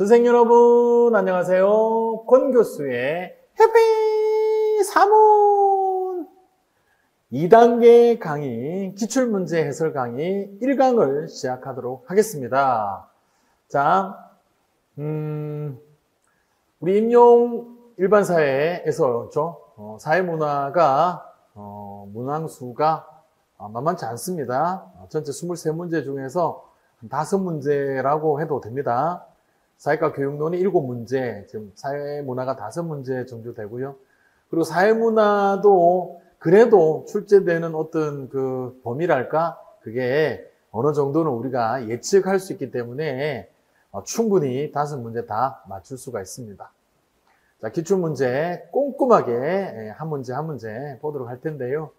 선생님 여러분 안녕하세요. 권 교수의 해피 사문 2단계 강의 기출문제 해설 강의 1강을 시작하도록 하겠습니다. 자, 우리 임용 일반사회에서 그렇죠? 사회문화가 문항수가 만만치 않습니다. 전체 23문제 중에서 5문제라고 해도 됩니다. 사회과 교육론이 7문제, 지금 사회문화가 5문제 정도 되고요. 그리고 사회문화도 그래도 출제되는 어떤 그 범위랄까? 그게 어느 정도는 우리가 예측할 수 있기 때문에 충분히 5문제 다 맞출 수가 있습니다. 자, 기출문제 꼼꼼하게 한 문제 한 문제 보도록 할 텐데요.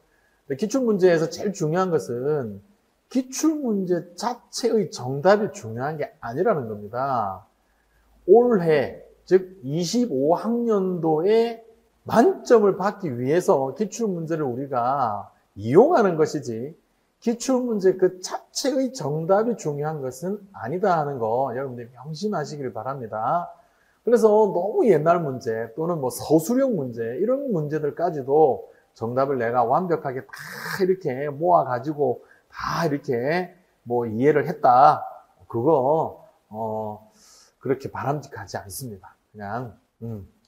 기출문제에서 제일 중요한 것은 기출문제 자체의 정답이 중요한 게 아니라는 겁니다. 올해, 즉 25학년도에 만점을 받기 위해서 기출문제를 우리가 이용하는 것이지 기출문제 그 자체의 정답이 중요한 것은 아니다 하는 거 여러분들이 명심하시길 바랍니다. 그래서 너무 옛날 문제 또는 뭐 서술형 문제 이런 문제들까지도 정답을 내가 완벽하게 다 이렇게 모아가지고 다 이렇게 뭐 이해를 했다. 그거 그렇게 바람직하지 않습니다. 그냥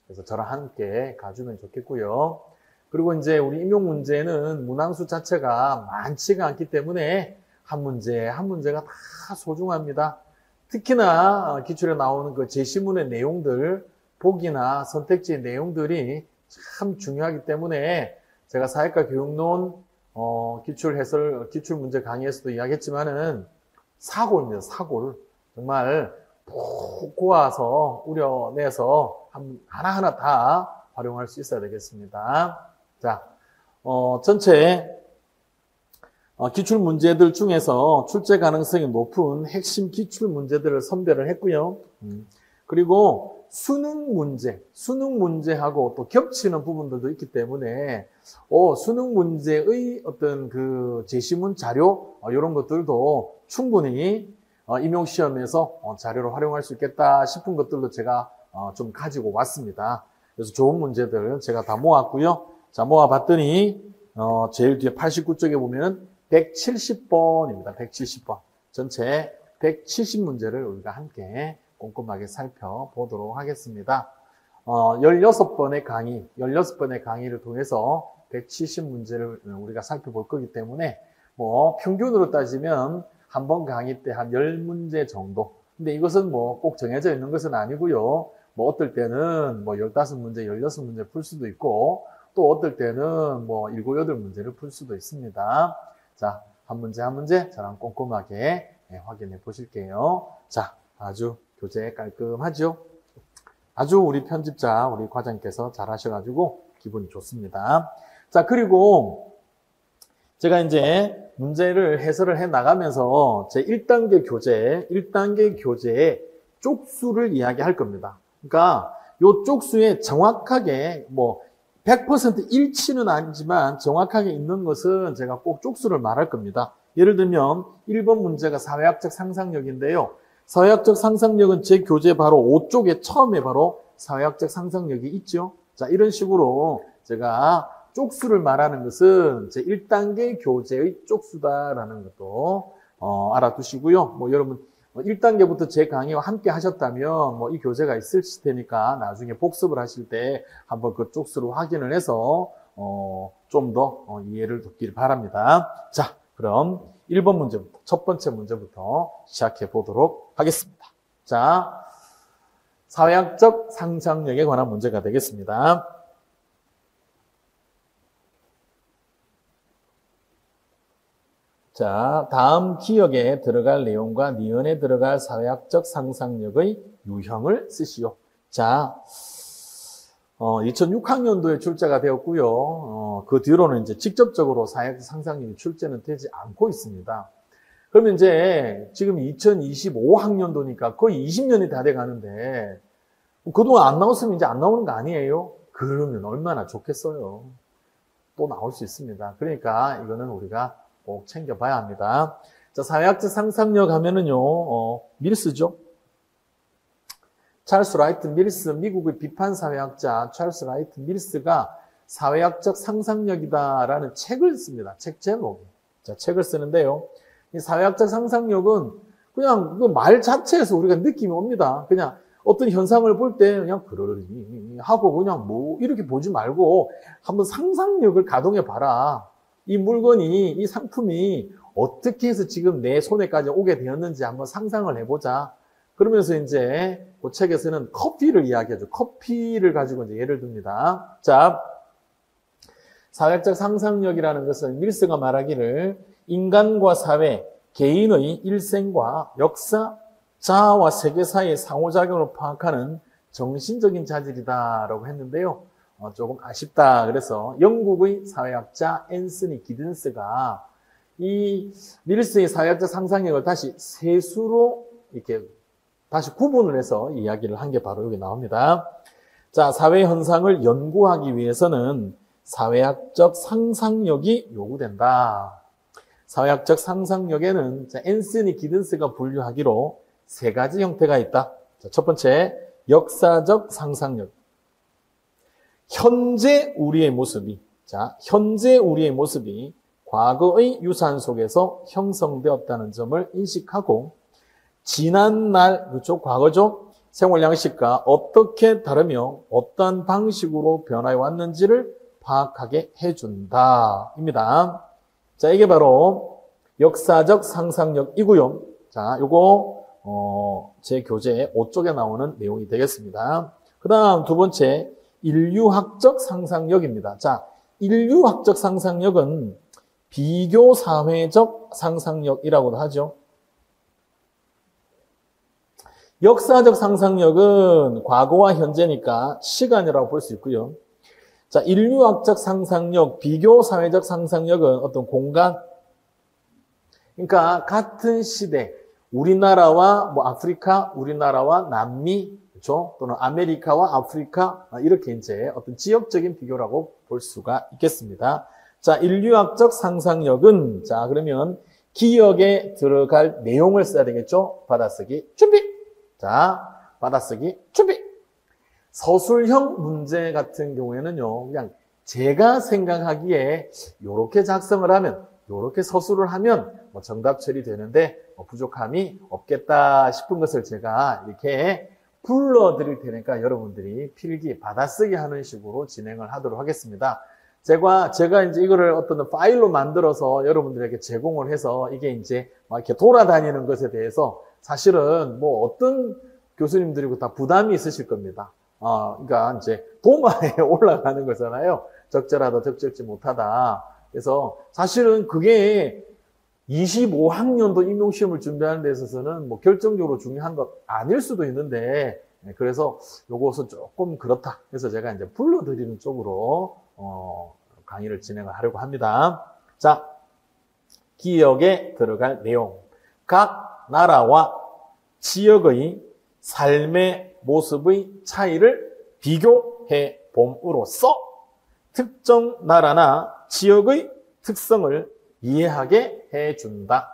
그래서 저랑 함께 가주면 좋겠고요. 그리고 이제 우리 임용 문제는 문항수 자체가 많지가 않기 때문에 한 문제 한 문제가 다 소중합니다. 특히나 기출에 나오는 그 제시문의 내용들, 보기나 선택지의 내용들이 참 중요하기 때문에 제가 사회과 교육론 기출 해설, 기출 문제 강의에서도 이야기했지만은 사고입니다. 사고를 정말 푹 고아서 우려내서 하나하나 다 활용할 수 있어야 되겠습니다. 자, 전체 기출 문제들 중에서 출제 가능성이 높은 핵심 기출 문제들을 선별을 했고요. 그리고 수능 문제하고 또 겹치는 부분들도 있기 때문에 수능 문제의 어떤 그 제시문 자료 이런 것들도 충분히 임용시험에서 자료로 활용할 수 있겠다 싶은 것들도 제가 좀 가지고 왔습니다. 그래서 좋은 문제들 제가 다 모았고요. 자, 모아봤더니 제일 뒤에 89쪽에 보면 170번입니다. 170번. 전체 170문제를 우리가 함께 꼼꼼하게 살펴보도록 하겠습니다. 16번의 강의를 통해서 170문제를 우리가 살펴볼 거기 때문에 뭐 평균으로 따지면 한 번 강의 때 한 10문제 정도. 근데 이것은 뭐 꼭 정해져 있는 것은 아니고요. 뭐 어떨 때는 뭐 15문제, 16문제 풀 수도 있고 또 어떨 때는 뭐 7, 8문제를 풀 수도 있습니다. 자, 한 문제 한 문제 저랑 꼼꼼하게 확인해 보실게요. 자, 아주 교재 깔끔하죠? 아주 우리 편집자, 우리 과장님께서 잘 하셔가지고 기분이 좋습니다. 자, 그리고 제가 이제 문제를 해설을 해 나가면서 제 1단계 교재의 쪽수를 이야기할 겁니다. 그러니까 요 쪽수에 정확하게 뭐 100% 일치는 아니지만 정확하게 있는 것은 제가 꼭 쪽수를 말할 겁니다. 예를 들면 1번 문제가 사회학적 상상력인데요. 사회학적 상상력은 제 교재 바로 5쪽에 처음에 바로 사회학적 상상력이 있죠. 자, 이런 식으로 제가 쪽수를 말하는 것은 제 1단계 교재의 쪽수다라는 것도 알아두시고요. 뭐 여러분 1단계부터 제 강의와 함께 하셨다면 뭐 이 교재가 있을 테니까 나중에 복습을 하실 때 한번 그 쪽수를 확인을 해서 좀 더 이해를 돕길 바랍니다. 자, 그럼 1번 문제부터 첫 번째 문제부터 시작해 보도록 하겠습니다. 자, 사회학적 상상력에 관한 문제가 되겠습니다. 자, 다음 기역에 들어갈 내용과 니은에 들어갈 사회학적 상상력의 유형을 쓰시오. 자, 2006학년도에 출제가 되었고요. 그 뒤로는 이제 직접적으로 사회학적 상상력이 출제는 되지 않고 있습니다. 그러면 이제 지금 2025학년도니까 거의 20년이 다 돼 가는데 그동안 안 나왔으면 이제 안 나오는 거 아니에요? 그러면 얼마나 좋겠어요. 또 나올 수 있습니다. 그러니까 이거는 우리가 꼭 챙겨봐야 합니다. 자, 사회학적 상상력 하면은요, 밀스죠. 찰스 라이트 밀스, 미국의 비판사회학자 찰스 라이트 밀스가 사회학적 상상력이다라는 책을 씁니다. 책 제목이. 자, 책을 쓰는데요. 이 사회학적 상상력은 그냥 그 말 자체에서 우리가 느낌이 옵니다. 그냥 어떤 현상을 볼 때 그냥 그러니 하고 그냥 뭐 이렇게 보지 말고 한번 상상력을 가동해 봐라. 이 물건이, 이 상품이 어떻게 해서 지금 내 손에까지 오게 되었는지 한번 상상을 해보자. 그러면서 이제 그 책에서는 커피를 이야기하죠. 커피를 가지고 이제 예를 듭니다. 자, 사회학적 상상력이라는 것은 밀스가 말하기를 인간과 사회, 개인의 일생과 역사, 자아와 세계 사이의 상호작용을 파악하는 정신적인 자질이다라고 했는데요. 조금 아쉽다. 그래서 영국의 사회학자 앤서니 기든스가 이 밀스의 사회학적 상상력을 다시 세수로 이렇게 다시 구분을 해서 이야기를 한 게 바로 여기 나옵니다. 자, 사회 현상을 연구하기 위해서는 사회학적 상상력이 요구된다. 사회학적 상상력에는 앤서니 기든스가 분류하기로 세 가지 형태가 있다. 자, 첫 번째, 역사적 상상력. 현재 우리의 모습이 과거의 유산 속에서 형성되었다는 점을 인식하고 지난날, 그렇죠? 과거죠? 생활 양식과 어떻게 다르며 어떠한 방식으로 변화해 왔는지를 파악하게 해준다. 입니다. 자, 이게 바로 역사적 상상력이고요. 자, 요거, 제 교재 5쪽에 나오는 내용이 되겠습니다. 그 다음 두 번째, 인류학적 상상력입니다. 자, 인류학적 상상력은 비교사회적 상상력이라고도 하죠. 역사적 상상력은 과거와 현재니까 시간이라고 볼 수 있고요. 자, 인류학적 상상력, 비교사회적 상상력은 어떤 공간, 그러니까 같은 시대, 우리나라와 뭐 아프리카, 우리나라와 남미, 그렇죠? 또는 아메리카와 아프리카, 이렇게 이제 어떤 지역적인 비교라고 볼 수가 있겠습니다. 자, 인류학적 상상력은, 자, 그러면 기억에 들어갈 내용을 써야 되겠죠? 받아쓰기 준비! 자, 받아쓰기 준비! 서술형 문제 같은 경우에는요, 그냥 제가 생각하기에 요렇게 작성을 하면, 요렇게 서술을 하면 뭐 정답 처리되는데 뭐 부족함이 없겠다 싶은 것을 제가 이렇게 불러드릴 테니까 여러분들이 필기 받아쓰기 하는 식으로 진행을 하도록 하겠습니다. 제가 이제 이거를 어떤 파일로 만들어서 여러분들에게 제공을 해서 이게 이제 막 이렇게 돌아다니는 것에 대해서 사실은 뭐 어떤 교수님들이고 다 부담이 있으실 겁니다. 그러니까 이제 도마에 올라가는 거잖아요. 적절하다, 적절치 못하다. 그래서 사실은 그게 25학년도 임용시험을 준비하는 데 있어서는 뭐 결정적으로 중요한 것 아닐 수도 있는데, 그래서 요것은 조금 그렇다. 그래서 제가 이제 불러드리는 쪽으로, 강의를 진행을 하려고 합니다. 자, 기억에 들어갈 내용. 각 나라와 지역의 삶의 모습의 차이를 비교해 봄으로써 특정 나라나 지역의 특성을 이해하게 해준다.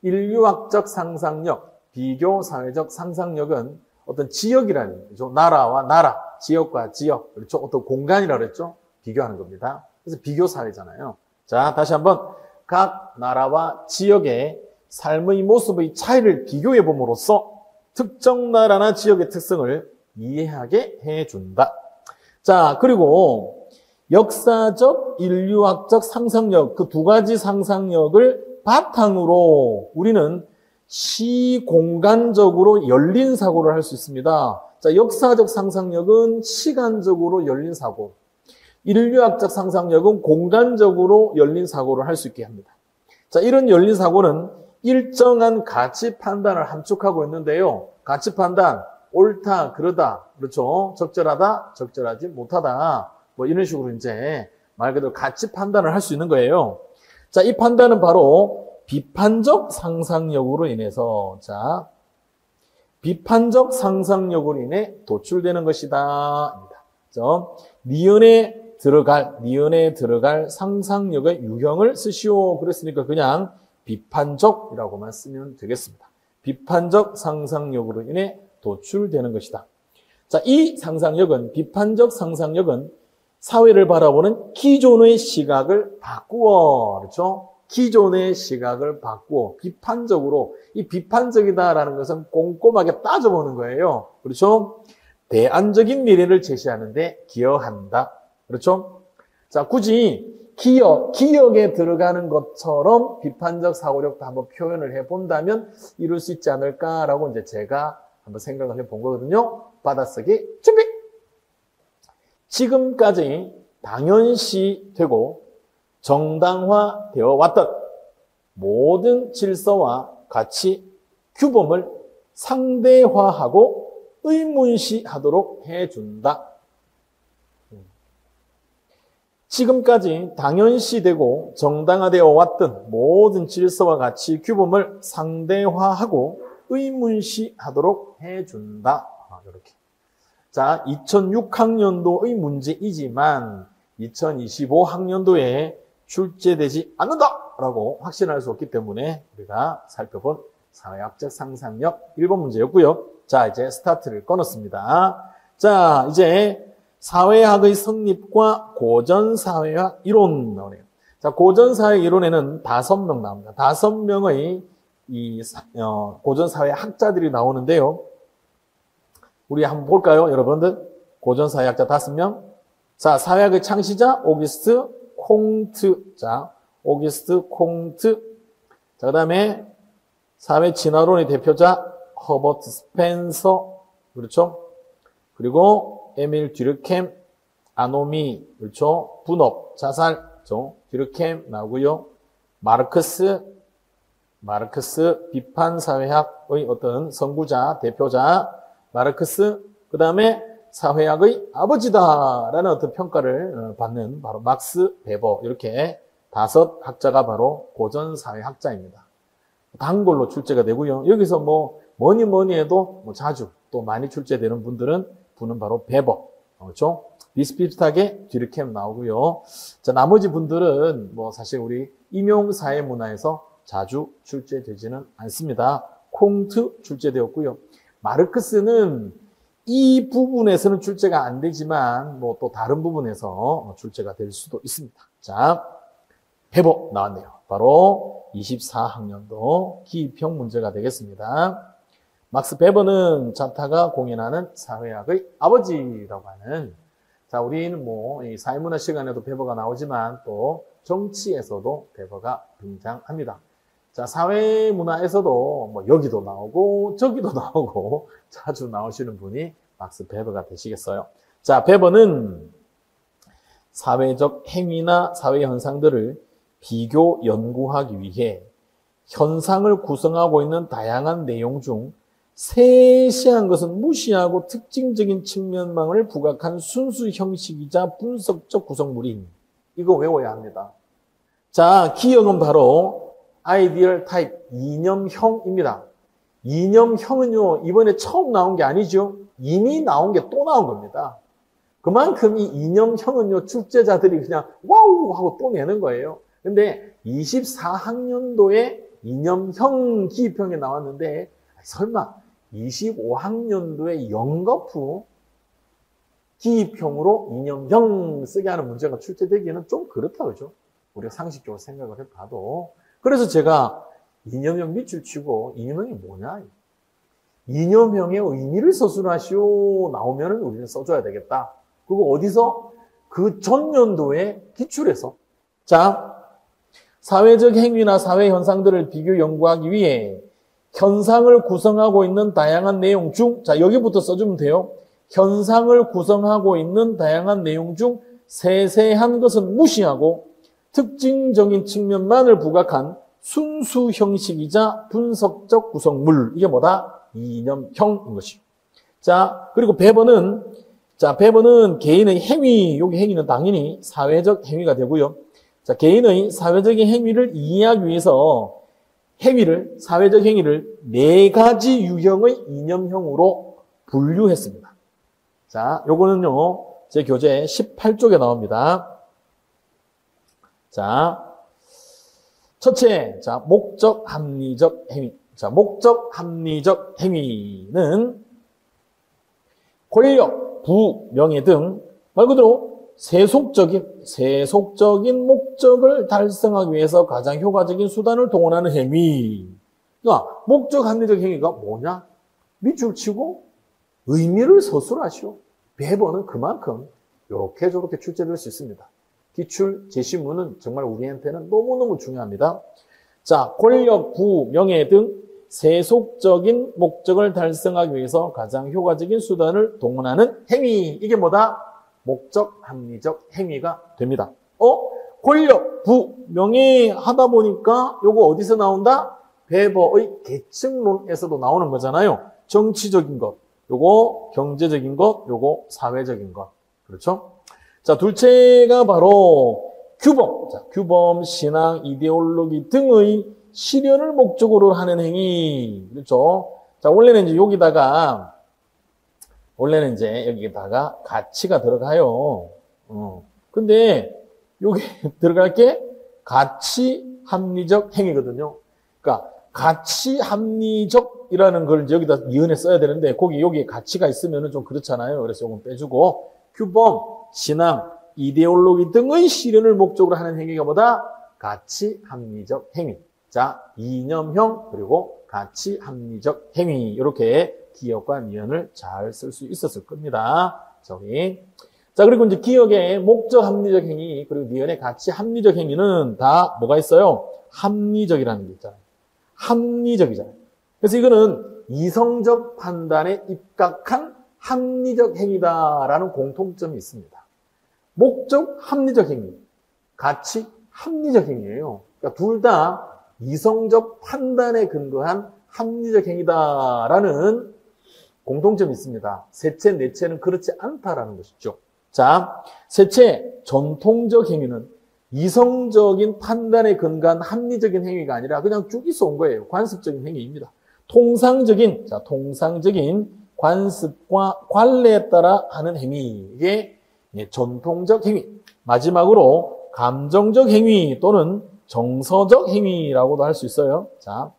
인류학적 상상력, 비교사회적 상상력은 어떤 지역이라는 거죠. 나라와 나라, 지역과 지역, 그렇죠? 어떤 공간이라고 그랬죠? 비교하는 겁니다. 그래서 비교사회잖아요. 자, 다시 한번 각 나라와 지역의 삶의 모습의 차이를 비교해 봄으로써 특정 나라나 지역의 특성을 이해하게 해준다. 자, 그리고 역사적, 인류학적 상상력, 그 두 가지 상상력을 바탕으로 우리는 시공간적으로 열린 사고를 할 수 있습니다. 자, 역사적 상상력은 시간적으로 열린 사고, 인류학적 상상력은 공간적으로 열린 사고를 할 수 있게 합니다. 자, 이런 열린 사고는 일정한 가치 판단을 함축하고 있는데요. 가치 판단, 옳다, 그러다, 그렇죠? 적절하다, 적절하지 못하다. 뭐 이런 식으로 이제 말 그대로 가치 판단을 할 수 있는 거예요. 자, 이 판단은 바로 비판적 상상력으로 인해서, 자, 비판적 상상력으로 인해 도출되는 것이다. 그렇죠? 니은에 들어갈 상상력의 유형을 쓰시오. 그랬으니까 그냥 비판적이라고만 쓰면 되겠습니다. 비판적 상상력으로 인해 도출되는 것이다. 자, 이 상상력은, 비판적 상상력은 사회를 바라보는 기존의 시각을 바꾸어. 그렇죠? 기존의 시각을 바꾸어. 비판적으로. 이 비판적이다라는 것은 꼼꼼하게 따져보는 거예요. 그렇죠? 대안적인 미래를 제시하는데 기여한다. 그렇죠? 자, 굳이 기억에 들어가는 것처럼 비판적 사고력도 한번 표현을 해본다면 이룰 수 있지 않을까라고 이제 제가 한번 생각을 해본 거거든요. 받아쓰기 준비! 지금까지 당연시되고 정당화되어 왔던 모든 질서와 가치, 규범을 상대화하고 의문시하도록 해준다. 지금까지 당연시되고 정당화되어 왔던 모든 질서와 가치, 규범을 상대화하고 의문시하도록 해준다. 이렇게. 자, 2006학년도의 문제이지만 2025학년도에 출제되지 않는다라고 확신할 수 없기 때문에 우리가 살펴본 사회학적 상상력 1번 문제였고요. 자, 이제 스타트를 끊었습니다. 자, 이제 사회학의 성립과 고전사회학 이론 나오네요. 자, 고전사회 이론에는 5명 나옵니다. 5명의 고전사회학자들이 나오는데요. 우리 한번 볼까요, 여러분들? 고전사회학자 5명. 자, 사회학의 창시자 오기스트 콩트. 자, 오기스트 콩트. 자, 그다음에 사회 진화론의 대표자 허버트 스펜서. 그렇죠? 그리고 에밀 듀르켐, 아노미. 그렇죠? 분업, 자살. 그렇죠? 듀르켐 나오고요. 마르크스 비판 사회학의 어떤 선구자, 대표자 마르크스, 그 다음에 사회학의 아버지다라는 어떤 평가를 받는 바로 막스 베버, 이렇게 5 학자가 바로 고전사회학자입니다. 단골로 출제가 되고요. 여기서 뭐니 해도 자주 또 많이 출제되는 분은 바로 베버, 그렇죠? 비슷비슷하게 듀르켐 나오고요. 자, 나머지 분들은 사실 우리 임용사회문화에서 자주 출제되지는 않습니다. 콩트 출제되었고요. 마르크스는 이 부분에서는 출제가 안 되지만 또 다른 부분에서 출제가 될 수도 있습니다. 자, 베버 나왔네요. 바로 24학년도 기입형 문제가 되겠습니다. 막스 베버는 자타가 공연하는 사회학의 아버지라고 하는, 자, 우리는 이 사회문화 시간에도 베버가 나오지만 또 정치에서도 베버가 등장합니다. 자, 사회문화에서도 여기도 나오고 저기도 나오고 자주 나오시는 분이 막스 베버가 되시겠어요. 자, 베버는 사회적 행위나 사회 현상들을 비교 연구하기 위해 현상을 구성하고 있는 다양한 내용 중 세세한 것은 무시하고 특징적인 측면만을 부각한 순수 형식이자 분석적 구성물인, 이거 외워야 합니다. 자, 기억은 바로 아이디얼 타입, 이념형입니다. 이념형은요, 이번에 처음 나온 게 아니죠. 이미 나온 게 또 나온 겁니다. 그만큼 이 이념형은요, 출제자들이 그냥 와우 하고 또 내는 거예요. 근데 24학년도에 이념형 기입형이 나왔는데 설마 25학년도에 영거푸 기입형으로 이념형 쓰게 하는 문제가 출제되기는 좀 그렇다, 그죠? 우리가 상식적으로 생각을 해봐도. 그래서 제가 이념형 밑줄 치고 이념형이 뭐냐? 이념형의 의미를 서술하시오 나오면은 우리는 써줘야 되겠다. 그리고 어디서? 그 전년도에 기출해서. 자, 사회적 행위나 사회 현상들을 비교 연구하기 위해 현상을 구성하고 있는 다양한 내용 중, 자, 여기부터 써주면 돼요. 현상을 구성하고 있는 다양한 내용 중 세세한 것은 무시하고 특징적인 측면만을 부각한 순수 형식이자 분석적 구성물. 이게 뭐다? 이념형인 것이죠. 자, 그리고 베버는 개인의 행위, 여기 행위는 당연히 사회적 행위가 되고요. 자, 개인의 사회적인 행위를 이해하기 위해서 사회적 행위를 4가지 유형의 이념형으로 분류했습니다. 자, 요거는요, 제 교재 18쪽에 나옵니다. 자, 첫째, 자, 목적 합리적 행위. 자, 목적 합리적 행위는 권력, 부, 명예 등 말 그대로 세속적인 목적을 달성하기 위해서 가장 효과적인 수단을 동원하는 행위. 그러니까 목적 합리적 행위가 뭐냐? 밑줄 치고 의미를 서술하시오. 배번은 그만큼 이렇게 저렇게 출제될 수 있습니다. 기출 제시문은 정말 우리한테는 너무너무 중요합니다. 자, 권력, 부, 명예 등 세속적인 목적을 달성하기 위해서 가장 효과적인 수단을 동원하는 행위. 이게 뭐다? 목적 합리적 행위가 됩니다. 권력, 부, 명예 하다 보니까 요거 어디서 나온다? 베버의 계층론에서도 나오는 거잖아요. 정치적인 것, 요거 경제적인 것, 요거 사회적인 것. 그렇죠? 자, 둘째가 바로 규범. 자, 규범, 신앙, 이데올로기 등의 실현을 목적으로 하는 행위. 그렇죠? 자, 원래는 여기다가 가치가 들어가요. 근데 여기 들어갈 게 가치 합리적 행위거든요. 그러니까 가치 합리적이라는 걸 이제 여기다 니은에 써야 되는데 여기에 가치가 있으면은 좀 그렇잖아요. 그래서 요건 빼주고 규범, 신앙, 이데올로기 등의 실현을 목적으로 하는 행위가 뭐다? 가치 합리적 행위. 자, 이념형 그리고 가치 합리적 행위. 이렇게 기억과 니은을 잘 쓸 수 있었을 겁니다. 저기. 자, 그리고 이제 기억의 목적 합리적 행위 그리고 니은의 가치 합리적 행위는 다 뭐가 있어요? 합리적이라는 게 있잖아요. 합리적이잖아요. 그래서 이거는 이성적 판단에 입각한 합리적 행위다라는 공통점이 있습니다. 목적 합리적 행위, 가치 합리적 행위예요. 그러니까 둘 다 이성적 판단에 근거한 합리적 행위다라는 공통점이 있습니다. 셋째, 넷째는 그렇지 않다라는 것이죠. 자, 셋째, 전통적 행위는 이성적인 판단에 근거한 합리적인 행위가 아니라 그냥 쭉 있어 온 거예요. 관습적인 행위입니다. 통상적인 관습과 관례에 따라 하는 행위. 이게 전통적 행위. 마지막으로 감정적 행위 또는 정서적 행위라고도 할 수 있어요. 자,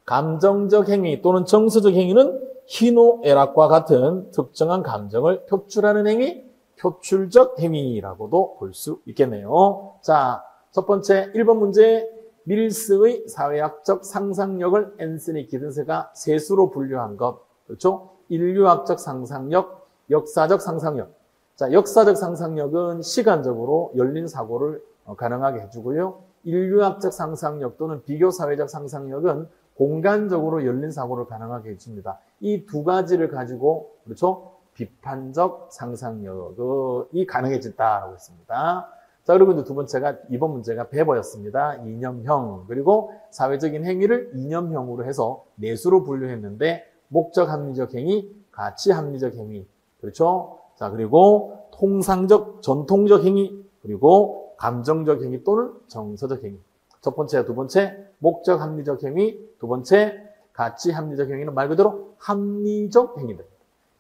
감정적 행위 또는 정서적 행위는 희노애락과 같은 특정한 감정을 표출하는 행위, 표출적 행위라고도 볼 수 있겠네요. 자, 첫 번째 1번 문제. 밀스의 사회학적 상상력을 앤서니 기든스가 세 수로 분류한 것. 그렇죠? 인류학적 상상력, 역사적 상상력. 자, 역사적 상상력은 시간적으로 열린 사고를 가능하게 해주고요. 인류학적 상상력 또는 비교사회적 상상력은 공간적으로 열린 사고를 가능하게 해줍니다. 이 두 가지를 가지고, 그렇죠? 비판적 상상력이 가능해진다라고 했습니다. 자, 그리고 이제 두 번째가, 이번 문제가 배버였습니다. 이념형. 그리고 사회적인 행위를 이념형으로 해서 내수로 분류했는데, 목적 합리적 행위, 가치 합리적 행위. 그렇죠? 자, 그리고 통상적, 전통적 행위, 그리고 감정적 행위 또는 정서적 행위. 첫 번째, 두 번째, 목적 합리적 행위, 두 번째, 가치 합리적 행위는 말 그대로 합리적 행위입니다.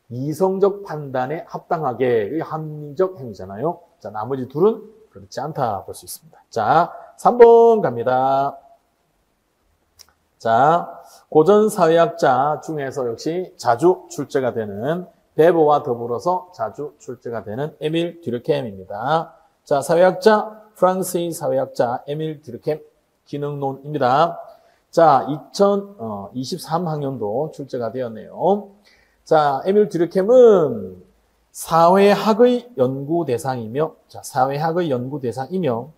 이성적 판단에 합당하게 합리적 행위잖아요. 자, 나머지 둘은 그렇지 않다 볼 수 있습니다. 자, 3번 갑니다. 자, 고전사회학자 중에서 역시 자주 출제가 되는 베버와 더불어서 자주 출제가 되는 에밀 듀르켐입니다. 자, 사회학자, 프랑스의 사회학자 에밀 듀르켐 기능론입니다. 자, 2023학년도 출제가 되었네요. 자, 에밀 듀르켐은 사회학의 연구 대상이며, 자, 사회학의 연구 대상이며,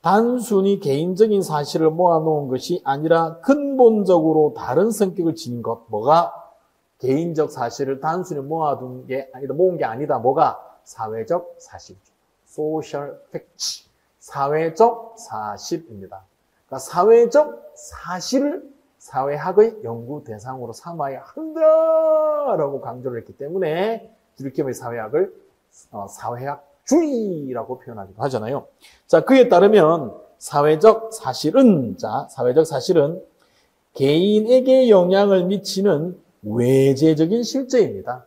단순히 개인적인 사실을 모아놓은 것이 아니라 근본적으로 다른 성격을 지닌 것. 뭐가? 개인적 사실을 단순히 모은 게 아니다. 뭐가? 사회적 사실이죠. social facts. 사회적 사실입니다. 그러니까 사회적 사실을 사회학의 연구 대상으로 삼아야 한다라고 강조를 했기 때문에 듀르켐의 사회학을 사회학주의라고 표현하기도 하잖아요. 자, 그에 따르면 사회적 사실은 개인에게 영향을 미치는 외재적인 실제입니다.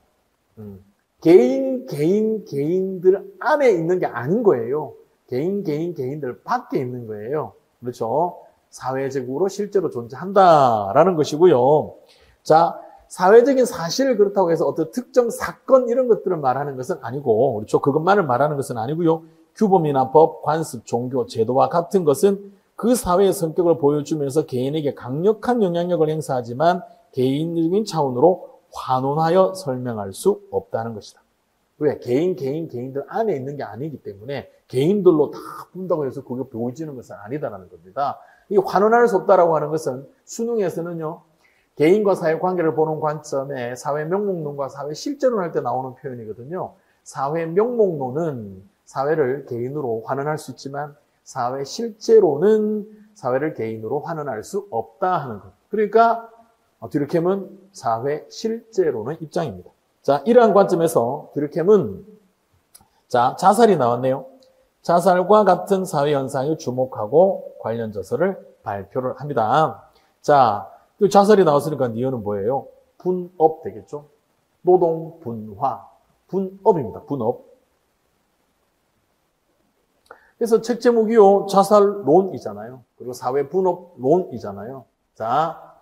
개인들 안에 있는 게 아닌 거예요. 개인들 밖에 있는 거예요. 그렇죠? 사회적으로 실제로 존재한다라는 것이고요. 자, 사회적인 사실을 그렇다고 해서 어떤 특정 사건 이런 것들을 말하는 것은 아니고, 그렇죠? 그것만을 말하는 것은 아니고요. 규범이나 법, 관습, 종교, 제도와 같은 것은 그 사회의 성격을 보여주면서 개인에게 강력한 영향력을 행사하지만 개인적인 차원으로 환원하여 설명할 수 없다는 것이다. 왜? 개인들 안에 있는 게 아니기 때문에 개인들로 다 본다고 해서 그게 보여지는 것은 아니다라는 겁니다. 이 환원할 수 없다라고 하는 것은 수능에서는요, 개인과 사회 관계를 보는 관점에 사회 명목론과 사회 실제론 할 때 나오는 표현이거든요. 사회 명목론은 사회를 개인으로 환원할 수 있지만 사회 실제로는 사회를 개인으로 환원할 수 없다 하는 것. 그러니까 듀르켐은 사회 실제로는 입장입니다. 자, 이러한 관점에서 듀르켐은 자살이 나왔네요. 자살과 같은 사회 현상에 주목하고 관련 저서를 발표를 합니다. 자, 자살이 나왔으니까 이유는 뭐예요? 분업 되겠죠? 노동 분화, 분업입니다. 분업. 그래서 책 제목이요, 자살론이잖아요. 그리고 사회 분업론이잖아요. 자,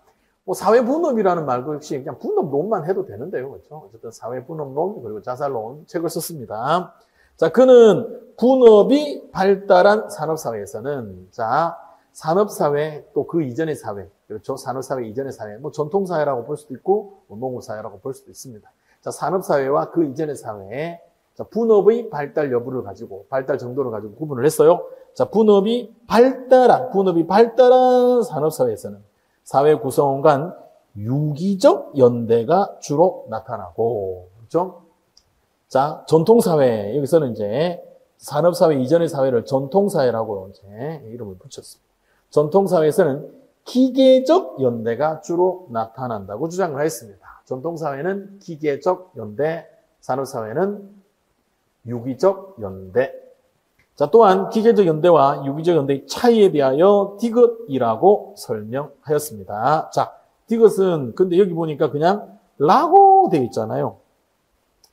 뭐 사회 분업이라는 말도 역시 그냥 분업론만 해도 되는데요. 그렇죠? 어쨌든 사회 분업론, 그리고 자살론 책을 썼습니다. 자, 그는 분업이 발달한 산업사회에서는, 자, 산업사회, 또 그 이전의 사회, 그렇죠? 산업사회 이전의 사회, 뭐 전통사회라고 볼 수도 있고, 뭐 농업사회라고 볼 수도 있습니다. 자, 산업사회와 그 이전의 사회에, 자, 분업의 발달 여부를 가지고, 발달 정도를 가지고 구분을 했어요. 자, 분업이 발달한 산업사회에서는 사회 구성원 간 유기적 연대가 주로 나타나고, 그렇죠? 자, 전통사회, 여기서는 이제 산업사회 이전의 사회를 전통사회라고 이제 이름을 붙였습니다. 전통사회에서는 기계적 연대가 주로 나타난다고 주장을 했습니다. 전통사회는 기계적 연대, 산업사회는 유기적 연대. 자, 또한 기계적 연대와 유기적 연대의 차이에 대하여 디귿이라고 설명하였습니다. 자, 디귿은 근데 여기 보니까 그냥 라고 되어 있잖아요.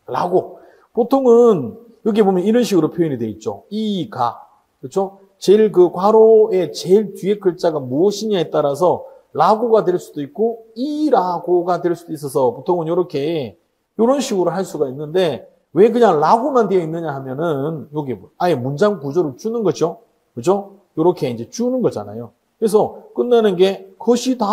라고. 보통은 여기 보면 이런 식으로 표현이 되어 있죠. 이가. 그렇죠? 제일 그 괄호의 제일 뒤에 글자가 무엇이냐에 따라서 라고가 될 수도 있고 이라고가 될 수도 있어서 보통은 이렇게 이런 식으로 할 수가 있는데 왜 그냥 라고만 되어 있느냐 하면은 여기 아예 문장 구조를 주는 거죠. 그죠? 이렇게 이제 주는 거잖아요. 그래서 끝나는 게 것이다.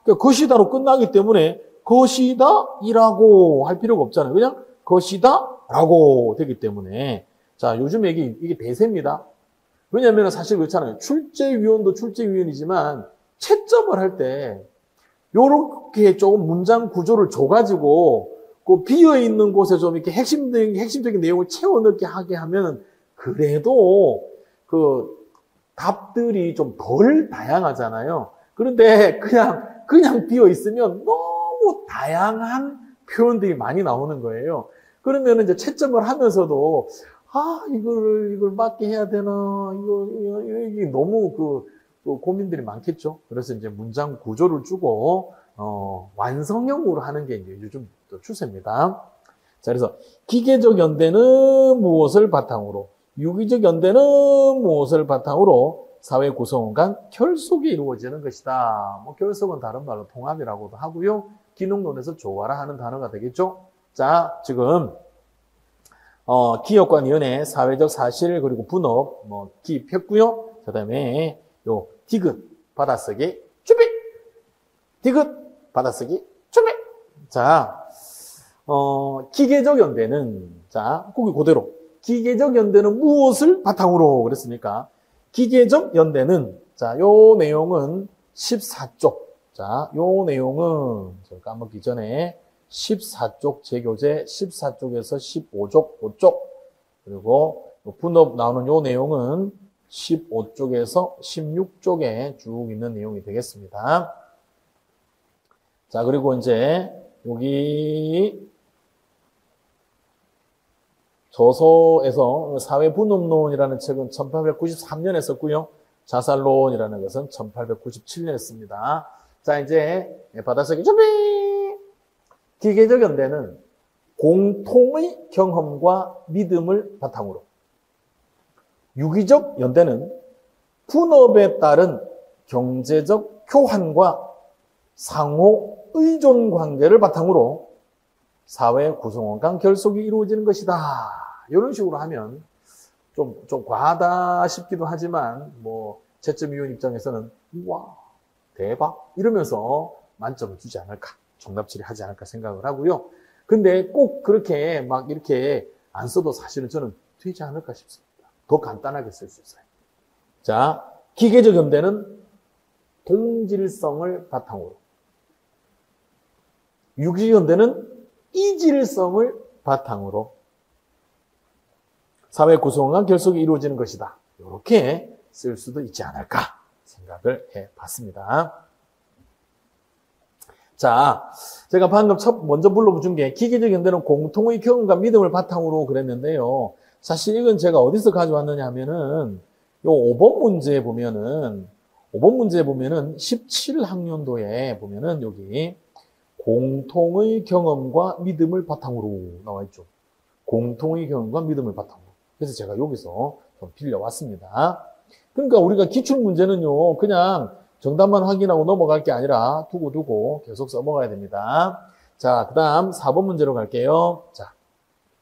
그러니까 것이다로 끝나기 때문에 것이다이라고 할 필요가 없잖아요. 그냥 것이다라고 되기 때문에 자, 요즘 이게 대세입니다. 왜냐하면 사실 그렇잖아요. 출제위원도 출제위원이지만 채점을 할 때 요렇게 조금 문장 구조를 줘가지고 그 비어있는 곳에 좀 이렇게 핵심적인 내용을 채워 넣게 하게 하면 그래도 그 답들이 좀 덜 다양하잖아요. 그런데 그냥 비어있으면 너무 다양한 표현들이 많이 나오는 거예요. 그러면 이제 채점을 하면서도 이걸 맞게 해야 되나, 이게 너무 고민들이 많겠죠. 그래서 이제 문장 구조를 주고, 완성형으로 하는 게 이제 요즘 또 추세입니다. 자, 그래서 기계적 연대는 무엇을 바탕으로, 유기적 연대는 무엇을 바탕으로 사회 구성원 간 결속이 이루어지는 것이다. 뭐, 결속은 다른 말로 통합이라고도 하고요. 기능론에서 조화라 하는 단어가 되겠죠. 자, 지금, 기업과 연애, 사회적 사실, 그리고 분업, 기입했고요. 그 다음에, 디귿, 받아쓰기, 준비! 디귿, 받아쓰기, 준비! 자, 기계적 연대는, 자, 거기 그대로. 기계적 연대는 무엇을 바탕으로 그랬습니까? 기계적 연대는, 자, 요 내용은 14쪽. 자, 요 내용은, 저 까먹기 전에, 14쪽 제교재 14쪽에서 15쪽 5쪽 그리고 분업 나오는 요 내용은 15쪽에서 16쪽에 쭉 있는 내용이 되겠습니다. 자, 그리고 이제 여기 저서에서 사회분업론이라는 책은 1893년에 썼고요. 자살론이라는 것은 1897년에 씁니다. 자, 이제 받아쓰기 준비! 기계적 연대는 공통의 경험과 믿음을 바탕으로, 유기적 연대는 분업에 따른 경제적 교환과 상호 의존 관계를 바탕으로 사회 구성원 간 결속이 이루어지는 것이다. 이런 식으로 하면 좀 과하다 싶기도 하지만, 채점위원 입장에서는, 우와, 대박! 이러면서 만점을 주지 않을까, 정답 처리하지 않을까 생각을 하고요. 근데 꼭 그렇게 막 이렇게 안 써도 사실은 저는 되지 않을까 싶습니다. 더 간단하게 쓸 수 있어요. 자, 기계적 연대는 동질성을 바탕으로, 유기적 연대는 이질성을 바탕으로 사회 구성원 결속이 이루어지는 것이다. 이렇게 쓸 수도 있지 않을까 생각을 해봤습니다. 자, 제가 방금 먼저 불러준 게 기계적 연대는 공통의 경험과 믿음을 바탕으로 그랬는데요. 사실 이건 제가 어디서 가져왔느냐 하면은 요 5번 문제에 보면은 17학년도에 보면은 여기 공통의 경험과 믿음을 바탕으로 나와 있죠. 공통의 경험과 믿음을 바탕으로. 그래서 제가 여기서 좀 빌려왔습니다. 그러니까 우리가 기출문제는요, 그냥 정답만 확인하고 넘어갈 게 아니라 두고 계속 써먹어야 됩니다. 자, 그 다음 4번 문제로 갈게요. 자,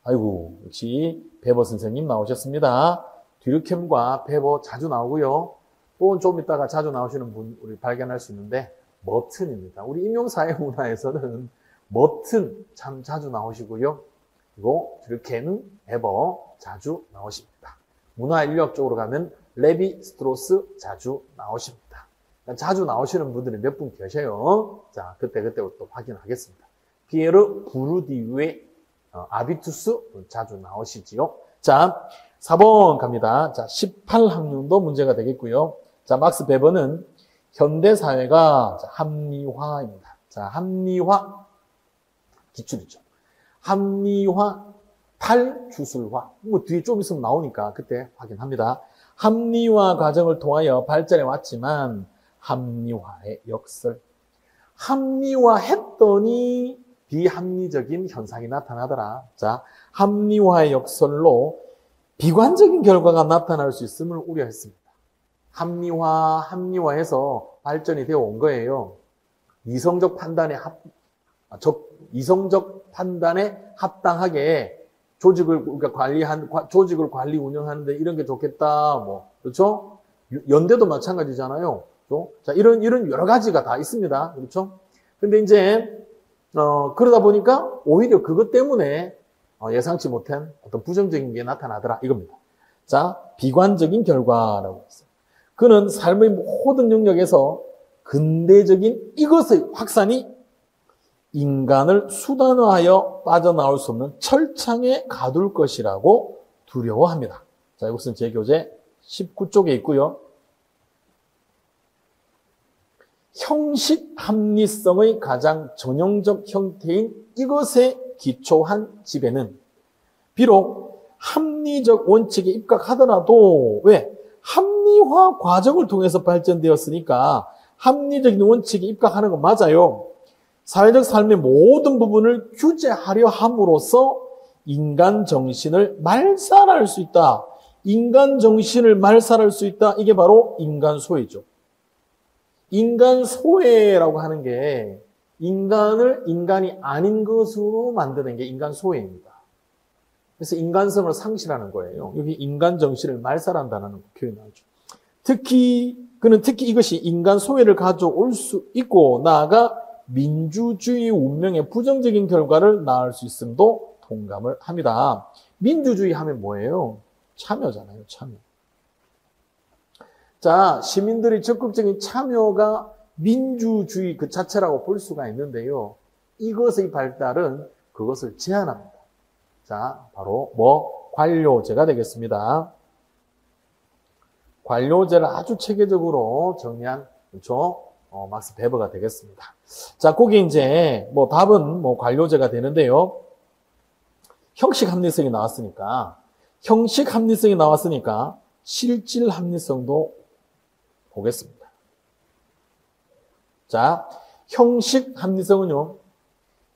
아이고, 역시 베버 선생님 나오셨습니다. 듀르켐과 베버 자주 나오고요. 또 좀 이따가 자주 나오시는 분 우리 발견할 수 있는데, 머튼입니다. 우리 임용사회 문화에서는 머튼 참 자주 나오시고요. 그리고 듀르켐, 베버 자주 나오십니다. 문화 인류학 쪽으로 가면 레비 스트로스 자주 나오십니다. 자주 나오시는 분들이 몇 분 계셔요. 자, 그때 또 확인하겠습니다. 피에르 부르디유의 아비투스 자주 나오시지요. 자, 4번 갑니다. 자, 18학년도 문제가 되겠고요. 자, 막스 베버는 현대사회가 합리화입니다. 자, 합리화 기출이죠. 합리화 탈주술화. 뒤에 좀 있으면 나오니까 그때 확인합니다. 합리화 과정을 통하여 발전해 왔지만 합리화의 역설. 합리화했더니 비합리적인 현상이 나타나더라. 자, 합리화의 역설로 비관적인 결과가 나타날 수 있음을 우려했습니다. 합리화해서 발전이 되어 온 거예요. 이성적 판단에 합당하게 조직을 관리 운영하는데 이런 게 좋겠다. 그렇죠? 연대도 마찬가지잖아요. 그렇죠? 자, 이런 여러 가지가 다 있습니다. 그렇죠? 근데 이제, 그러다 보니까 오히려 그것 때문에 예상치 못한 어떤 부정적인 게 나타나더라. 이겁니다. 자, 비관적인 결과라고 했어요. 그는 삶의 모든 영역에서 근대적인 이것의 확산이 인간을 수단화하여 빠져나올 수 없는 철창에 가둘 것이라고 두려워합니다. 자, 이것은 제 교재 19쪽에 있고요. 형식 합리성의 가장 전형적 형태인 이것에 기초한 지배는 비록 합리적 원칙에 입각하더라도 왜? 합리화 과정을 통해서 발전되었으니까 합리적인 원칙에 입각하는 건 맞아요. 사회적 삶의 모든 부분을 규제하려 함으로써 인간 정신을 말살할 수 있다. 인간 정신을 말살할 수 있다. 이게 바로 인간 소외죠. 인간 소외라고 하는 게 인간을 인간이 아닌 것으로 만드는 게 인간 소외입니다. 그래서 인간성을 상실하는 거예요. 여기 인간 정신을 말살한다는 표현이 나오죠. 그는 특히 이것이 인간 소외를 가져올 수 있고 나아가 민주주의 운명의 부정적인 결과를 낳을 수 있음도 동감을 합니다. 민주주의 하면 뭐예요? 참여잖아요, 참여. 자, 시민들의 적극적인 참여가 민주주의 그 자체라고 볼 수가 있는데요. 이것의 발달은 그것을 제한합니다. 자, 바로 관료제가 되겠습니다. 관료제를 아주 체계적으로 정리한, 그렇죠? 막스 베버가 되겠습니다. 자, 거기 이제, 답은 관료제가 되는데요. 형식 합리성이 나왔으니까, 실질 합리성도 보겠습니다. 자, 형식 합리성은요,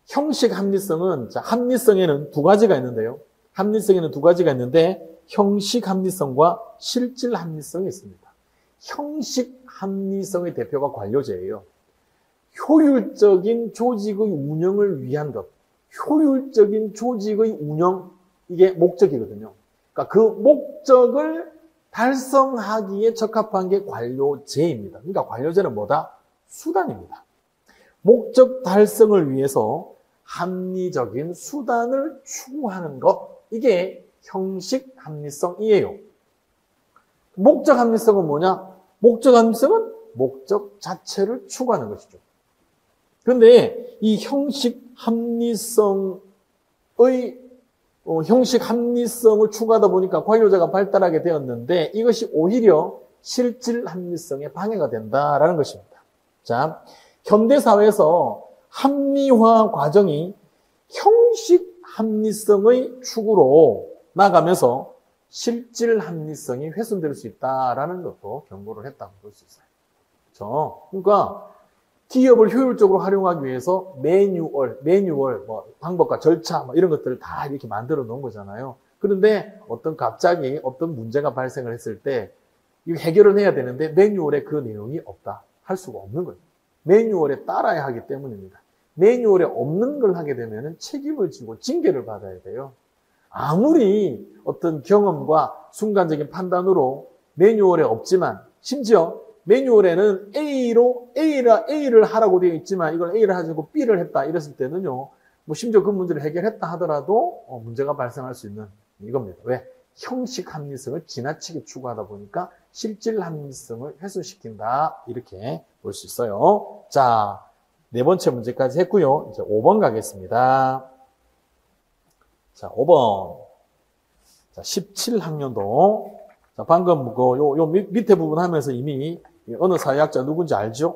자, 합리성에는 두 가지가 있는데, 형식 합리성과 실질 합리성이 있습니다. 형식 합리성의 대표가 관료제예요. 효율적인 조직의 운영을 위한 것, 효율적인 조직의 운영, 이게 목적이거든요. 그러니까 그 목적을 달성하기에 적합한 게 관료제입니다. 그러니까 관료제는 뭐다? 수단입니다. 목적 달성을 위해서 합리적인 수단을 추구하는 것, 이게 형식 합리성이에요. 목적 합리성은 뭐냐? 목적 합리성은 목적 자체를 추구하는 것이죠. 그런데 이 형식 합리성을 추구하다 보니까 관료제가 발달하게 되었는데 이것이 오히려 실질 합리성에 방해가 된다라는 것입니다. 자, 현대 사회에서 합리화 과정이 형식 합리성의 축으로 나가면서 실질 합리성이 훼손될 수 있다라는 것도 경고를 했다고 볼 수 있어요. 그렇죠? 그러니까 기업을 효율적으로 활용하기 위해서 매뉴얼, 뭐 방법과 절차, 뭐 이런 것들을 다 이렇게 만들어 놓은 거잖아요. 그런데 갑자기 어떤 문제가 발생을 했을 때 이거 해결을 해야 되는데 매뉴얼에 그 내용이 없다. 할 수가 없는 거예요. 매뉴얼에 따라야 하기 때문입니다. 매뉴얼에 없는 걸 하게 되면 책임을 지고 징계를 받아야 돼요. 아무리 어떤 경험과 순간적인 판단으로 매뉴얼에 없지만, 심지어 매뉴얼에는 A를 하라고 되어 있지만 이걸 A를 하지 않고 B를 했다 이랬을 때는요, 뭐 심지어 그 문제를 해결했다 하더라도 문제가 발생할 수 있는 이겁니다. 왜? 형식 합리성을 지나치게 추구하다 보니까 실질 합리성을 훼손시킨다, 이렇게 볼 수 있어요. 자, 네 번째 문제까지 했고요. 이제 5번 가겠습니다. 자, 5번. 자, 17학년도. 자, 방금 요 밑에 부분 하면서 이미 어느 사회학자 누군지 알죠?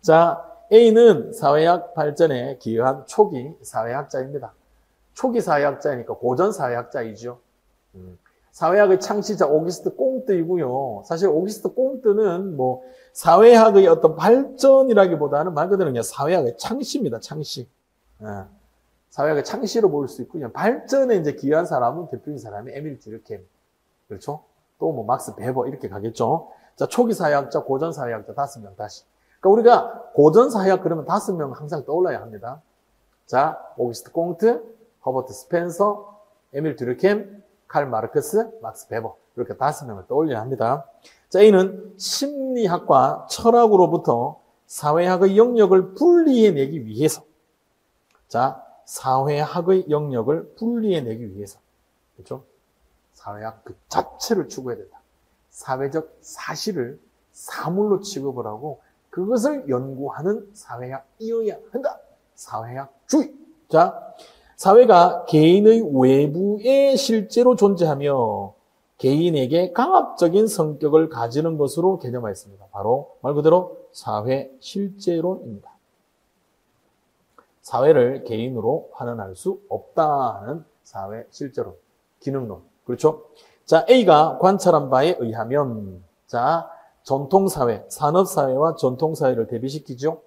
자, A는 사회학 발전에 기여한 초기 사회학자입니다. 초기 사회학자니까 고전 사회학자이죠. 사회학의 창시자 오기스트 꽁트이고요. 사실 오기스트 꽁트는 뭐 사회학의 어떤 발전이라기보다는 말 그대로 그냥 사회학의 창시입니다. 창시. 사회학의 창시로 볼 수 있고요. 발전에 이제 기여한 사람은 대표적인 사람이 에밀 듀르켐. 그렇죠? 또 뭐 막스 베버 이렇게 가겠죠. 자, 초기 사회학자, 고전 사회학자 5명 다시. 그러니까 우리가 고전 사회학 그러면 5명 항상 떠올라야 합니다. 자, 오기스트 꽁트, 허버트 스펜서, 에밀 듀르켐, 칼 마르크스, 막스 베버. 이렇게 5명을 떠올려야 합니다. 자, A는 심리학과 철학으로부터 사회학의 영역을 분리해내기 위해서. 자, 사회학의 영역을 분리해내기 위해서. 그렇죠? 사회학 그 자체를 추구해야 된다. 사회적 사실을 사물로 취급을 하고 그것을 연구하는 사회학이어야 한다. 사회학주의. 자, 사회가 개인의 외부에 실제로 존재하며 개인에게 강압적인 성격을 가지는 것으로 개념하였습니다. 바로 말 그대로 사회 실제론입니다. 사회를 개인으로 환원할 수 없다는 사회 실제론, 기능론. 그렇죠? 자, A가 관찰한 바에 의하면, 자, 전통사회, 산업사회와 전통사회를 대비시키죠.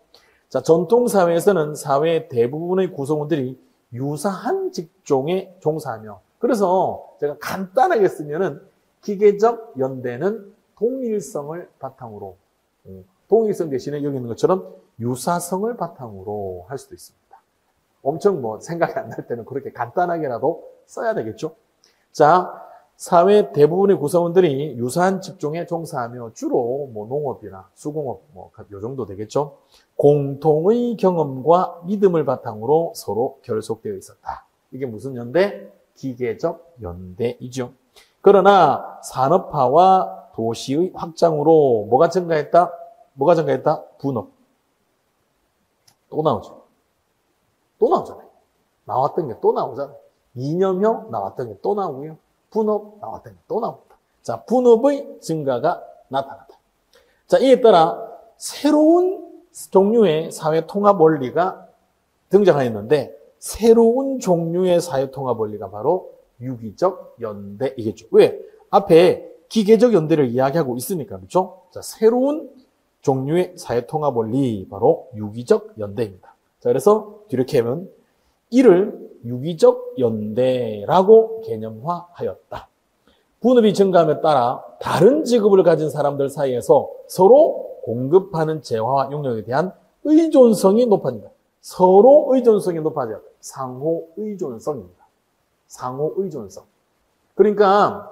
자, 전통사회에서는 사회의 대부분의 구성원들이 유사한 직종에 종사하며, 그래서 제가 간단하게 쓰면은 기계적 연대는 동일성을 바탕으로, 동일성 대신에 여기 있는 것처럼 유사성을 바탕으로 할 수도 있습니다. 엄청 뭐 생각이 안 날 때는 그렇게 간단하게라도 써야 되겠죠. 자, 사회 대부분의 구성원들이 유사한 직종에 종사하며 주로 뭐 농업이나 수공업 뭐 요 정도 되겠죠. 공통의 경험과 믿음을 바탕으로 서로 결속되어 있었다. 이게 무슨 연대? 기계적 연대이죠. 그러나 산업화와 도시의 확장으로 뭐가 증가했다? 뭐가 증가했다? 분업. 또 나오죠. 또 나오잖아요. 나왔던 게 또 나오잖아요. 이념형 나왔던 게 또 나오고요. 분업 나왔던 게 또 나옵니다. 자, 분업의 증가가 나타났다. 자, 이에 따라 새로운 종류의 사회 통합 원리가 등장하였는데 새로운 종류의 사회 통합 원리가 바로 유기적 연대이겠죠. 왜? 앞에 기계적 연대를 이야기하고 있으니까, 그렇죠? 자, 새로운 종류의 사회 통합 원리 바로 유기적 연대입니다. 자, 그래서 듀르켐은 이를 유기적 연대라고 개념화하였다. 분업이 증가함에 따라 다른 직업을 가진 사람들 사이에서 서로 공급하는 재화와 용량에 대한 의존성이 높아진다. 서로 의존성이 높아져요. 상호 의존성입니다. 상호 의존성. 그러니까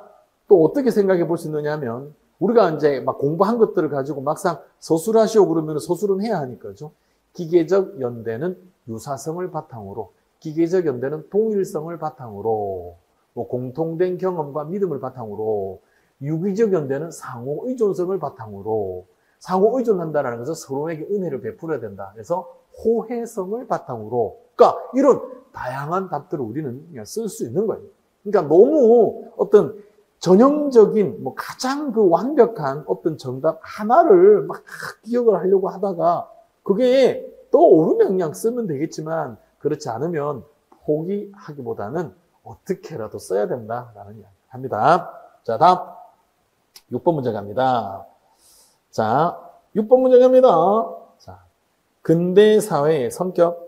또 어떻게 생각해 볼 수 있느냐 하면 우리가 이제 막 공부한 것들을 가지고 막상 서술하시오 그러면 서술은 해야 하니까죠. 기계적 연대는 유사성을 바탕으로, 기계적 연대는 동일성을 바탕으로, 뭐 공통된 경험과 믿음을 바탕으로, 유기적 연대는 상호 의존성을 바탕으로, 상호 의존한다는 것은 서로에게 은혜를 베풀어야 된다. 그래서 호혜성을 바탕으로, 그러니까 이런 다양한 답들을 우리는 그냥 쓸 수 있는 거예요. 그러니까 너무 어떤 전형적인 뭐 가장 그 완벽한 어떤 정답 하나를 막 기억을 하려고 하다가 그게 떠오르면 그냥 쓰면 되겠지만 그렇지 않으면 포기하기보다는 어떻게라도 써야 된다라는 이야기 합니다. 자, 다음 6번 문제 갑니다. 자, 6번 문제 갑니다. 자, 근대 사회의 성격.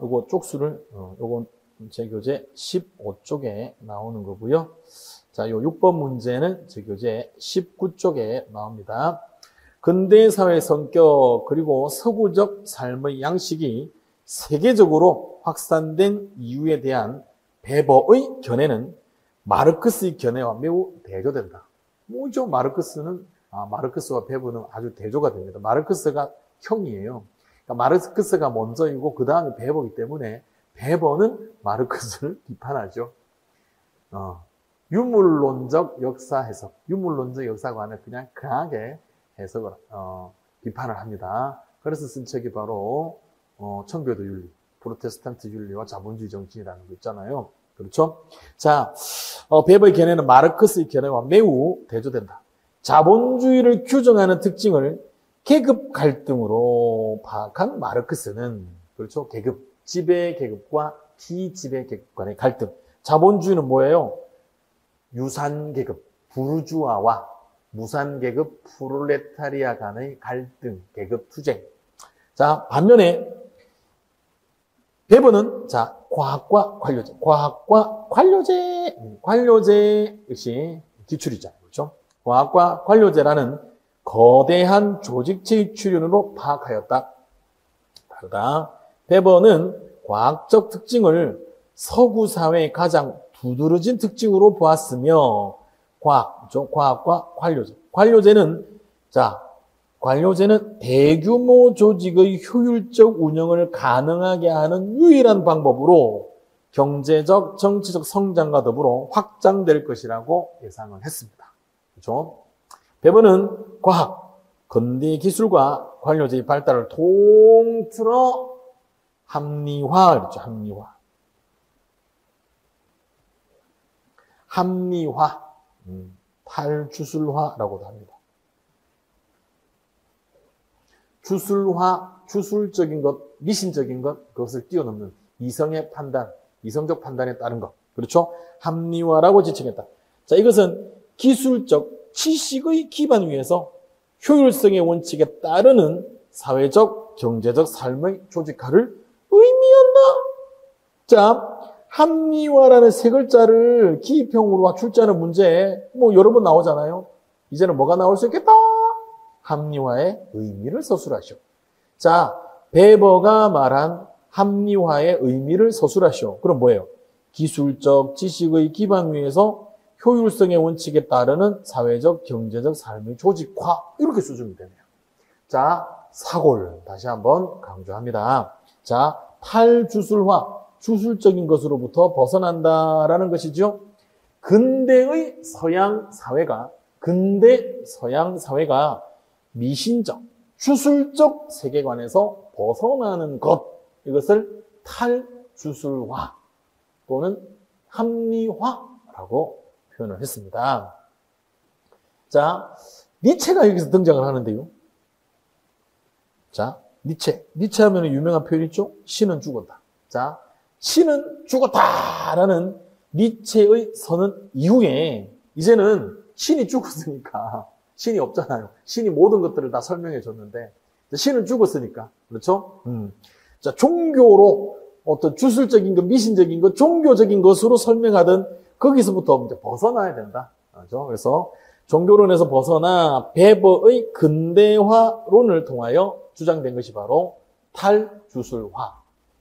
요거 쪽수를 요건 제 교재 15쪽에 나오는 거고요. 자, 요 6번 문제는 제 교재 19쪽에 나옵니다. 근대 사회 성격 그리고 서구적 삶의 양식이 세계적으로 확산된 이유에 대한 베버의 견해는 마르크스의 견해와 매우 대조된다. 뭐죠? 마르크스와 베버는 아주 대조가 됩니다. 마르크스가 형이에요. 그러니까 마르크스가 먼저이고 그 다음에 베버이기 때문에 베버는 마르크스를 비판하죠. 유물론적 역사 해석, 유물론적 역사관을 그냥 강하게 해석을 비판을 합니다. 그래서 쓴 책이 바로 청교도 윤리, 프로테스탄트 윤리와 자본주의 정신이라는 거 있잖아요. 그렇죠? 자, 베버의 견해는 마르크스의 견해와 매우 대조된다. 자본주의를 규정하는 특징을 계급 갈등으로 파악한 마르크스는, 그렇죠? 계급, 지배 계급과 비지배 계급 간의 갈등. 자본주의는 뭐예요? 유산 계급, 부르주아와 무산 계급, 프롤레타리아 간의 갈등, 계급 투쟁. 자, 반면에 베버는 자, 과학과 관료제, 과학과 관료제 역시 기출이잖아요. 그렇죠? 과학과 관료제라는 거대한 조직체의 출현으로 파악하였다. 다르다. 베버는 과학적 특징을 서구 사회의 가장 두드러진 특징으로 보았으며, 과학과 관료제. 관료제는 대규모 조직의 효율적 운영을 가능하게 하는 유일한 방법으로 경제적, 정치적 성장과 더불어 확장될 것이라고 예상을 했습니다. 그렇죠? 베버는 과학, 근대 기술과 관료제의 발달을 통틀어 합리화, 그렇죠? 합리화, 탈주술화라고도 합니다. 주술화, 주술적인 것, 미신적인 것, 그것을 뛰어넘는 이성의 판단, 이성적 판단에 따른 것. 그렇죠? 합리화라고 지칭했다. 자, 이것은 기술적 지식의 기반 위에서 효율성의 원칙에 따르는 사회적, 경제적 삶의 조직화를 의미한다. 자, 합리화라는 세 글자를 기입형으로 출제하는 문제에 뭐 여러 번 나오잖아요. 이제는 뭐가 나올 수 있겠다? 합리화의 의미를 서술하시오. 자, 베버가 말한 합리화의 의미를 서술하시오. 그럼 뭐예요? 기술적 지식의 기반 위에서 효율성의 원칙에 따르는 사회적, 경제적 삶의 조직화. 이렇게 수준이 되네요. 자, 사골. 다시 한번 강조합니다. 자, 탈주술화. 주술적인 것으로부터 벗어난다라는 것이죠. 근대 서양 사회가 미신적, 주술적 세계관에서 벗어나는 것, 이것을 탈주술화 또는 합리화라고 표현을 했습니다. 자, 니체가 여기서 등장을 하는데요. 자, 니체 하면 유명한 표현 있죠? 신은 죽었다. 자, 신은 죽었다라는 니체의 선언 이후에 이제는 신이 죽었으니까, 신이 없잖아요. 신이 모든 것들을 다 설명해 줬는데 신은 죽었으니까, 그렇죠? 자, 종교로 어떤 주술적인 것, 미신적인 것, 종교적인 것으로 설명하던 거기서부터 이제 벗어나야 된다. 그렇죠? 그래서 종교론에서 벗어나 베버의 근대화론을 통하여 주장된 것이 바로 탈주술화.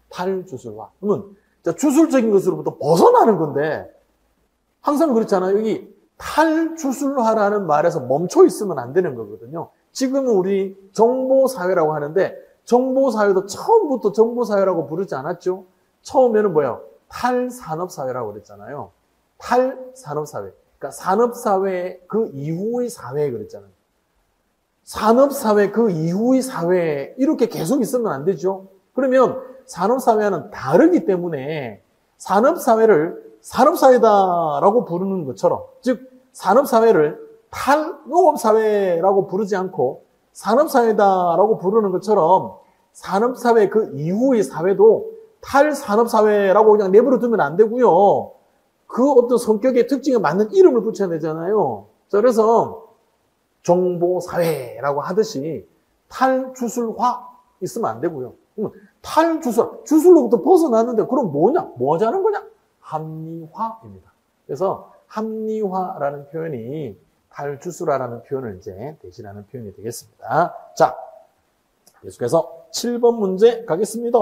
탈주술화. 그러면 주술적인 것으로부터 벗어나는 건데 항상 그렇잖아요. 여기 탈주술화라는 말에서 멈춰 있으면 안 되는 거거든요. 지금은 우리 정보사회라고 하는데 정보사회도 처음부터 정보사회라고 부르지 않았죠? 처음에는 뭐예요? 탈산업사회라고 그랬잖아요. 탈산업사회. 그러니까 산업사회 그 이후의 사회 그랬잖아요. 산업사회 그 이후의 사회 이렇게 계속 있으면 안 되죠. 그러면 산업사회와는 다르기 때문에 산업사회를 산업사회다라고 부르는 것처럼 즉 산업사회를 탈농업사회라고 부르지 않고 산업사회다라고 부르는 것처럼 산업사회 그 이후의 사회도 탈산업사회라고 그냥 내버려 두면 안 되고요. 그 어떤 성격의 특징에 맞는 이름을 붙여야 되잖아요. 그래서 정보사회라고 하듯이 탈주술화 있으면 안 되고요. 주술로부터 벗어났는데 그럼 뭐냐? 뭐 하자는 거냐? 합리화입니다. 그래서 합리화라는 표현이 탈주술화라는 표현을 이제 대신하는 표현이 되겠습니다. 자, 계속해서 7번 문제 가겠습니다.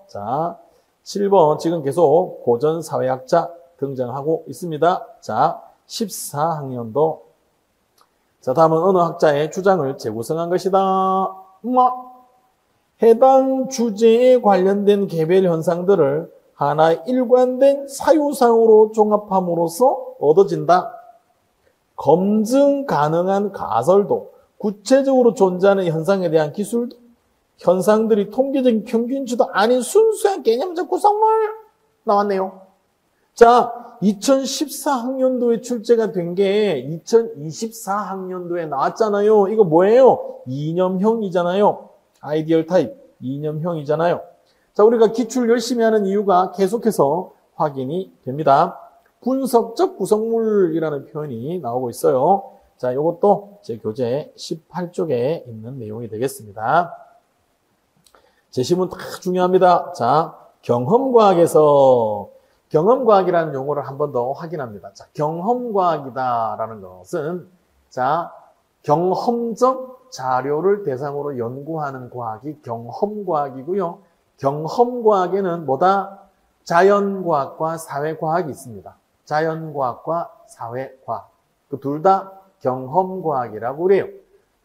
자, 7번 지금 계속 고전사회학자 등장하고 있습니다. 자, 14학년도. 자, 다음은 어느 학자의 주장을 재구성한 것이다. 해당 주제에 관련된 개별 현상들을 하나의 일관된 사유상으로 종합함으로써 얻어진다. 검증 가능한 가설도, 구체적으로 존재하는 현상에 대한 기술도, 현상들이 통계적인 평균치도 아닌 순수한 개념적 구성물 나왔네요. 자, 2014학년도에 출제가 된 게 2024학년도에 나왔잖아요. 이거 뭐예요? 이념형이잖아요. 아이디얼 타입, 이념형이잖아요. 자, 우리가 기출 열심히 하는 이유가 계속해서 확인이 됩니다. 분석적 구성물이라는 표현이 나오고 있어요. 자, 이것도 제 교재 18쪽에 있는 내용이 되겠습니다. 제시문 다 중요합니다. 자, 경험과학에서 경험과학이라는 용어를 한 번 더 확인합니다. 자, 경험과학이다라는 것은 자, 경험적 자료를 대상으로 연구하는 과학이 경험과학이고요. 경험과학에는 뭐다? 자연과학과 사회과학이 있습니다. 자연과학과 사회과학. 그 둘 다 경험과학이라고 그래요.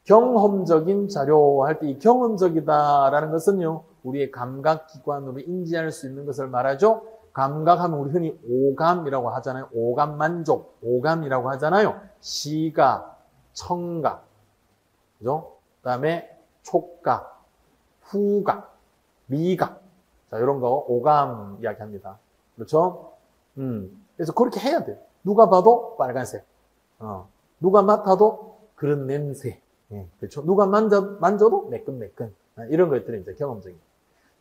경험적인 자료 할 때 이 경험적이다라는 것은요, 우리의 감각기관으로 인지할 수 있는 것을 말하죠. 감각하면 우리 흔히 오감이라고 하잖아요. 오감만족, 오감이라고 하잖아요. 시각, 청각, 그죠? 그 다음에 촉각, 후각, 미각. 자, 이런 거 오감 이야기합니다. 그렇죠? 그래서 그렇게 해야 돼요. 누가 봐도 빨간색. 누가 맡아도 그런 냄새. 그렇죠? 누가 만져도 매끈매끈. 이런 것들이 이제 경험적인.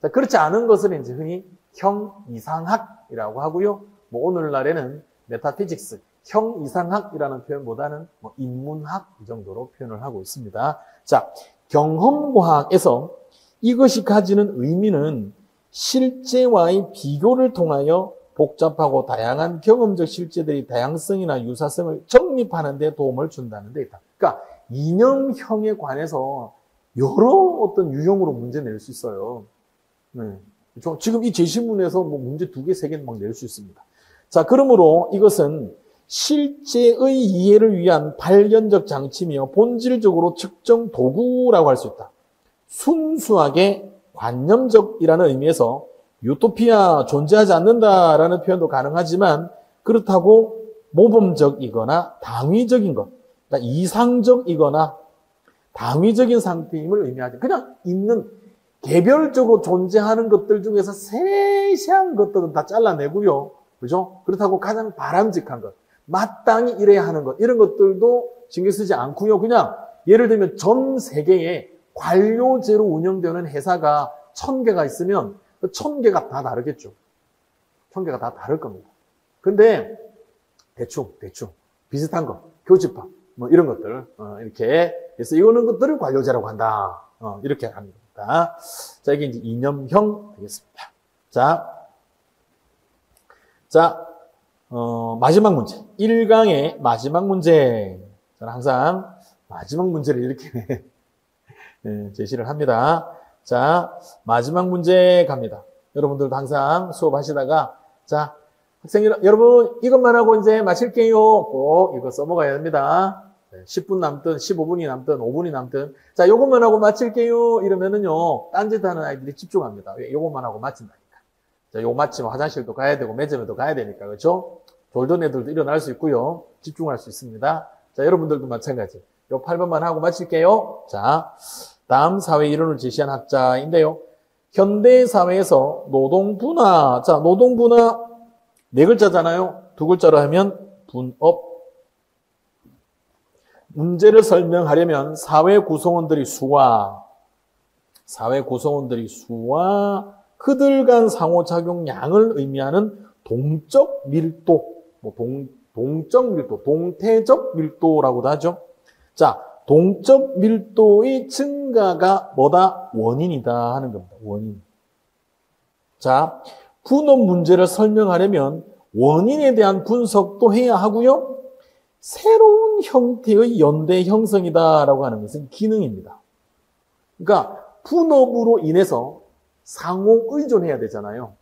자, 그렇지 않은 것을 이제 흔히 형이상학이라고 하고요. 뭐 오늘날에는 메타피직스, 형이상학이라는 표현보다는 뭐 인문학 이 정도로 표현을 하고 있습니다. 자, 경험과학에서 이것이 가지는 의미는 실제와의 비교를 통하여 복잡하고 다양한 경험적 실제들의 다양성이나 유사성을 정립하는 데 도움을 준다는 데 있다. 그러니까 이념형에 관해서 여러 어떤 유형으로 문제 낼 수 있어요. 그렇죠? 지금 이 제시문에서 뭐 문제 2개, 3개는 막 낼 수 있습니다. 자, 그러므로 이것은 실제의 이해를 위한 발견적 장치며 본질적으로 측정 도구라고 할 수 있다. 순수하게 관념적이라는 의미에서 유토피아 존재하지 않는다라는 표현도 가능하지만 그렇다고 모범적이거나 당위적인 것, 그러니까 이상적이거나 당위적인 상태임을 의미하지. 그냥 있는 개별적으로 존재하는 것들 중에서 세세한 것들은 다 잘라내고요. 그죠? 그렇다고 가장 바람직한 것, 마땅히 이래야 하는 것, 이런 것들도 신경 쓰지 않고요. 그냥 예를 들면 전 세계에 관료제로 운영되는 회사가 1000개가 있으면 그 1000개가 다 다르겠죠. 1000개가 다 다를 겁니다. 근데 대충 비슷한 거, 교집합 뭐 이런 것들 이렇게 그래서 이거는 것들을 관료제라고 한다. 이렇게 하는 겁니다. 자, 이게 이제 이념형 되겠습니다. 자, 마지막 문제. 1강의 마지막 문제. 저는 항상 마지막 문제를 이렇게 제시를 합니다. 자, 마지막 문제 갑니다. 여러분들도 항상 수업하시다가, 자, 여러분, 이것만 하고 이제 마칠게요. 꼭 이거 써먹어야 됩니다. 10분 남든, 15분이 남든, 5분이 남든. 자, 요것만 하고 마칠게요. 이러면은요, 딴짓 하는 아이들이 집중합니다. 왜? 요것만 하고 마친다니까. 자, 요거 마치면 화장실도 가야 되고, 매점에도 가야 되니까. 그렇죠? 졸던 애들도 일어날 수 있고요. 집중할 수 있습니다. 자, 여러분들도 마찬가지. 요 8번만 하고 마칠게요. 자, 다음 사회 이론을 제시한 학자인데요. 현대 사회에서 노동분화. 자, 노동분화 네 글자잖아요. 두 글자로 하면 분업. 문제를 설명하려면 사회 구성원들이 수와 그들 간 상호작용량을 의미하는 동적 밀도, 동태적 밀도라고도 하죠. 자, 동적 밀도의 증가가 뭐다? 원인이다 하는 겁니다. 원인. 자, 분업 문제를 설명하려면 원인에 대한 분석도 해야 하고요. 새로운 형태의 연대 형성이다라고 하는 것은 기능입니다. 그러니까 분업으로 인해서 상호 의존해야 되잖아요.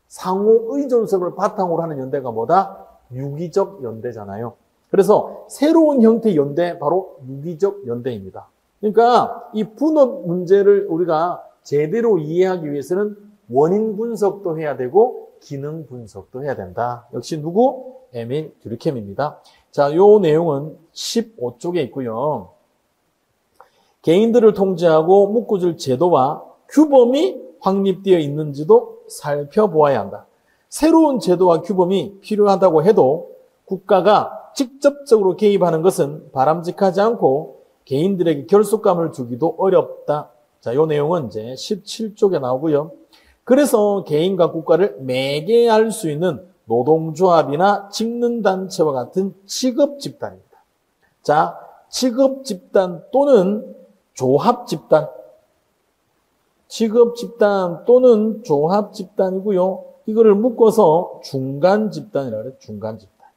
상호 의존성을 바탕으로 하는 연대가 뭐다? 유기적 연대잖아요. 그래서 새로운 형태의 연대, 바로 유기적 연대입니다. 그러니까 이 분업 문제를 우리가 제대로 이해하기 위해서는 원인 분석도 해야 되고 기능 분석도 해야 된다. 역시 누구? 에밀 듀르켐입니다. 자, 요 내용은 15쪽에 있고요. 개인들을 통제하고 묶어줄 제도와 규범이 확립되어 있는지도 살펴보아야 한다. 새로운 제도와 규범이 필요하다고 해도 국가가 직접적으로 개입하는 것은 바람직하지 않고 개인들에게 결속감을 주기도 어렵다. 자, 요 내용은 이제 17쪽에 나오고요. 그래서 개인과 국가를 매개할 수 있는 노동조합이나 직능단체와 같은 직업집단입니다. 자, 직업집단 또는 조합집단. 직업집단 또는 조합집단이고요. 이거를 묶어서 중간집단이라고 해요. 중간집단.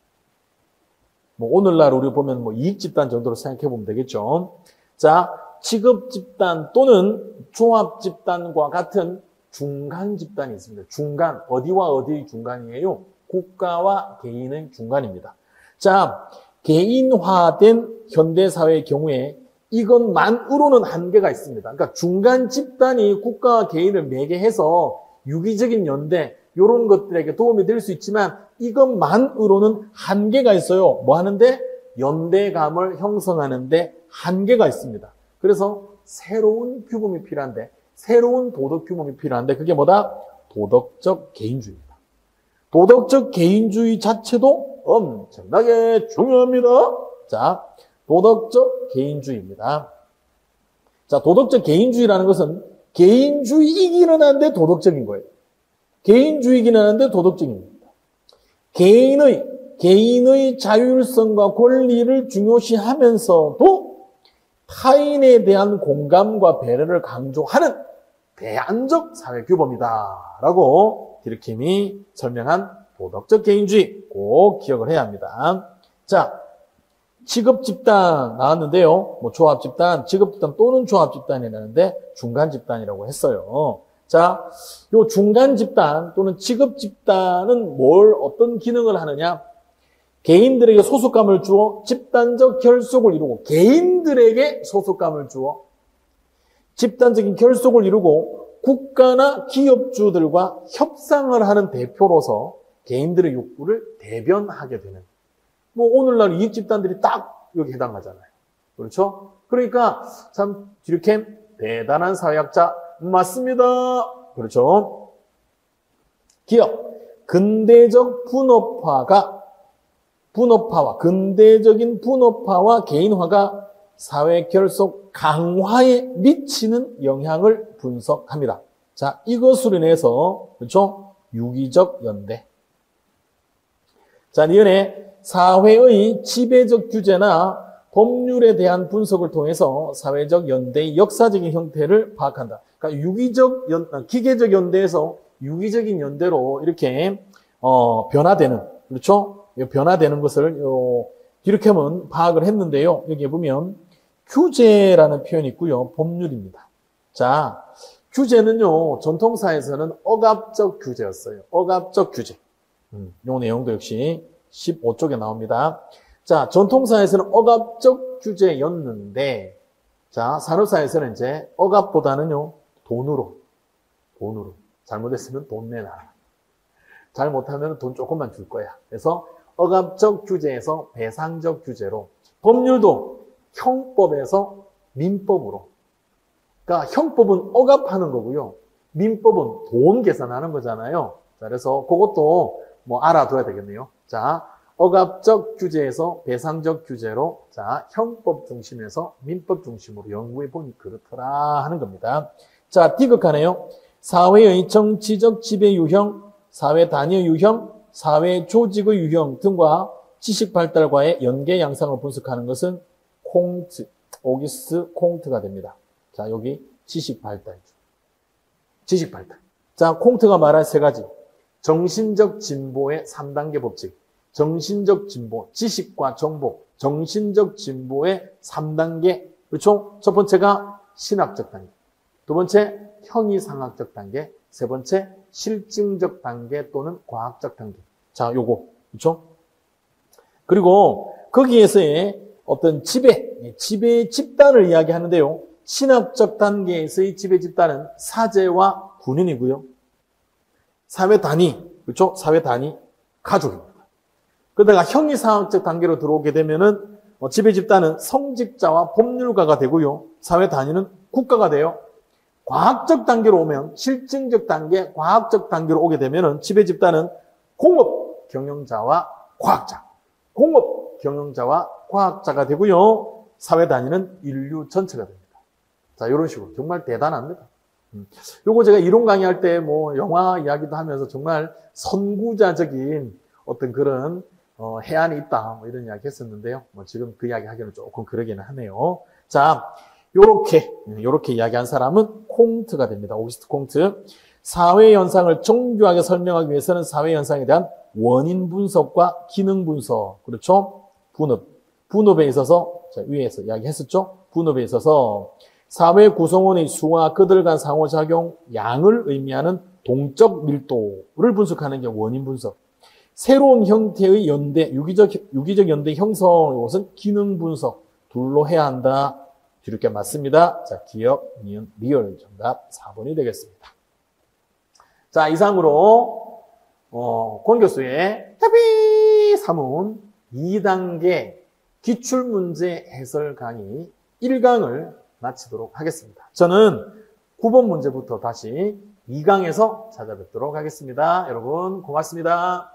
뭐 오늘날 우리 보면 뭐 이익집단 정도로 생각해 보면 되겠죠. 자, 직업집단 또는 조합집단과 같은 중간집단이 있습니다. 중간, 어디와 어디의 중간이에요? 국가와 개인의 중간입니다. 자, 개인화된 현대사회의 경우에 이것만으로는 한계가 있습니다. 그러니까 중간 집단이 국가와 개인을 매개해서 유기적인 연대, 이런 것들에게 도움이 될 수 있지만 이것만으로는 한계가 있어요. 뭐 하는데? 연대감을 형성하는데 한계가 있습니다. 그래서 새로운 규범이 필요한데, 새로운 도덕 규범이 필요한데 그게 뭐다? 도덕적 개인주의입니다. 도덕적 개인주의 자체도 엄청나게 중요합니다. 자, 도덕적 개인주의입니다. 자, 도덕적 개인주의라는 것은 개인주의이기는 한데 도덕적인 거예요. 개인주의이기는 한데 도덕적인 겁니다. 개인의 자율성과 권리를 중요시하면서도 타인에 대한 공감과 배려를 강조하는 대안적 사회규범이다라고 듀르켐이 설명한 도덕적 개인주의 꼭 기억을 해야 합니다. 자, 직업집단 나왔는데요. 뭐 조합집단, 직업집단 또는 조합집단이라는데 중간집단이라고 했어요. 자, 요 중간집단 또는 직업집단은 어떤 기능을 하느냐? 개인들에게 소속감을 주어 집단적 결속을 이루고, 개인들에게 소속감을 주어 집단적인 결속을 이루고 국가나 기업주들과 협상을 하는 대표로서 개인들의 욕구를 대변하게 되는, 뭐 오늘날 이익집단들이 딱 여기 해당하잖아요. 그렇죠? 그러니까 참 듀르켐 대단한 사회학자 맞습니다. 그렇죠? 기업, 근대적인 분업화와 개인화가 사회 결속 강화에 미치는 영향을 분석합니다. 자, 이것으로 인해서, 그렇죠? 유기적 연대. 자, 이번에 사회의 지배적 규제나 법률에 대한 분석을 통해서 사회적 연대의 역사적인 형태를 파악한다. 그러니까 기계적 연대에서 유기적인 연대로 이렇게 변화되는, 그렇죠? 변화되는 것을 이렇게 하면 파악을 했는데요. 여기에 보면 규제라는 표현이 있고요. 법률입니다. 자, 규제는요, 전통사에서는 억압적 규제였어요. 억압적 규제. 요 내용도 역시 15쪽에 나옵니다. 자, 전통사에서는 억압적 규제였는데, 자, 산업사에서는 이제 억압보다는요, 돈으로. 잘못했으면 돈 내놔. 잘못하면 돈 조금만 줄 거야. 그래서 억압적 규제에서 배상적 규제로, 법률도 형법에서 민법으로. 그러니까 형법은 억압하는 거고요. 민법은 돈 계산하는 거잖아요. 자, 그래서 그것도 뭐 알아둬야 되겠네요. 자, 억압적 규제에서 배상적 규제로, 자, 형법 중심에서 민법 중심으로 연구해 보니 그렇더라 하는 겁니다. 자, 디귿하네요. 사회의 정치적 지배 유형, 사회 단위 유형, 사회 조직의 유형 등과 지식 발달과의 연계 양상을 분석하는 것은 콩트, 오기스트 콩트가 됩니다. 자, 여기 지식 발달. 지식 발달. 자, 콩트가 말한 세 가지. 정신적 진보의 3단계 법칙. 정신적 진보, 지식과 정보. 정신적 진보의 3단계. 그렇죠? 첫 번째가 신학적 단계. 두 번째, 형이상학적 단계. 세 번째, 실증적 단계 또는 과학적 단계. 자, 요거. 그렇죠? 그리고 거기에서의 어떤 지배 집단을 이야기하는데요. 신학적 단계에서의 지배 집단은 사제와 군인이고요. 사회 단위, 그렇죠? 사회 단위, 가족입니다. 그러다가 형이상학적 단계로 들어오게 되면은 지배 집단은 성직자와 법률가가 되고요. 사회 단위는 국가가 돼요. 과학적 단계로 오면 실증적 단계, 과학적 단계로 오게 되면은 지배 집단은 공업 경영자와 과학자, 공업 경영자와 과학자가 되고요. 사회 단위는 인류 전체가 됩니다. 자, 이런 식으로 정말 대단합니다. 요거 제가 이론 강의할 때 뭐 영화 이야기도 하면서 정말 선구자적인 어떤 그런 해안이 있다 뭐 이런 이야기 했었는데요. 뭐 지금 그 이야기 하기는 조금 그러기는 하네요. 자, 요렇게 이야기한 사람은 콩트가 됩니다. 오기스트 콩트. 사회 현상을 정교하게 설명하기 위해서는 사회 현상에 대한 원인 분석과 기능 분석, 그렇죠? 분업에 있어서 자, 위에서 이야기했었죠? 분업에 있어서 사회 구성원의 수와 그들 간 상호작용, 양을 의미하는 동적 밀도를 분석하는 게 원인 분석. 새로운 형태의 연대, 유기적 연대 형성, 이것은 기능 분석. 둘로 해야 한다. 이렇게 맞습니다. 자, 기억, 니은, 리얼 정답 4번이 되겠습니다. 자, 이상으로 권 교수의 해피 사문 2단계 기출문제 해설 강의 1강을 마치도록 하겠습니다. 저는 9번 문제부터 다시 2강에서 찾아뵙도록 하겠습니다. 여러분 고맙습니다.